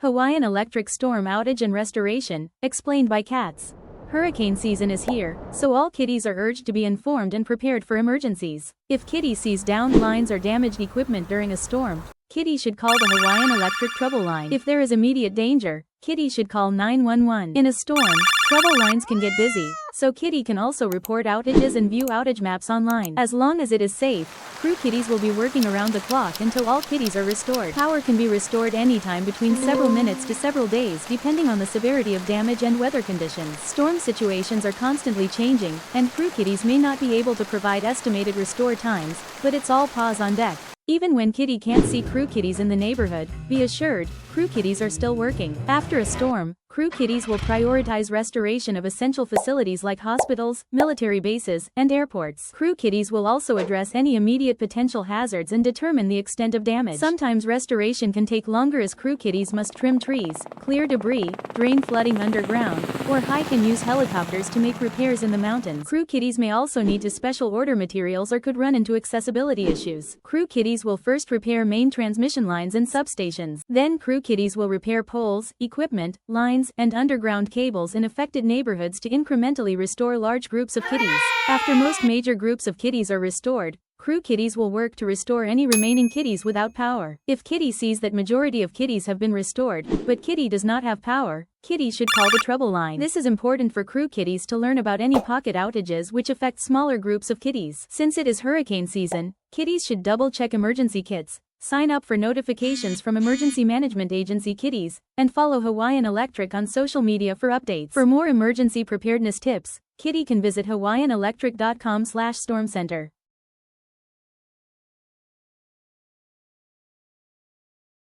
Hawaiian electric storm outage and restoration, explained by cats. Hurricane season is here, so all kitties are urged to be informed and prepared for emergencies. If kitty sees downed lines or damaged equipment during a storm, kitty should call the Hawaiian electric trouble line. If there is immediate danger, kitty should call 911. In a storm, trouble lines can get busy, so kitty can also report outages and view outage maps online. As long as it is safe, crew kitties will be working around the clock until all kitties are restored. Power can be restored anytime between several minutes to several days depending on the severity of damage and weather conditions. Storm situations are constantly changing, and crew kitties may not be able to provide estimated restore times, but it's all paws on deck. Even when kitty can't see crew kitties in the neighborhood, be assured, crew kitties are still working. After a storm, crew kitties will prioritize restoration of essential facilities like hospitals, military bases, and airports. Crew kitties will also address any immediate potential hazards and determine the extent of damage. Sometimes restoration can take longer as crew kitties must trim trees, clear debris, drain flooding underground, or hike and use helicopters to make repairs in the mountains. Crew kitties may also need to special order materials or could run into accessibility issues. Crew kitties will first repair main transmission lines and substations. Then crew kitties will repair poles, equipment, lines, and underground cables in affected neighborhoods to incrementally restore large groups of kitties. After most major groups of kitties are restored, crew kitties will work to restore any remaining kitties without power. If kitty sees that majority of kitties have been restored, but kitty does not have power, kitty should call the trouble line. This is important for crew kitties to learn about any pocket outages which affect smaller groups of kitties. Since it is hurricane season, kitties should double-check emergency kits, sign up for notifications from Emergency Management Agency Kitties, and follow Hawaiian Electric on social media for updates. For more emergency preparedness tips, kitty can visit hawaiianelectric.com/stormcenter.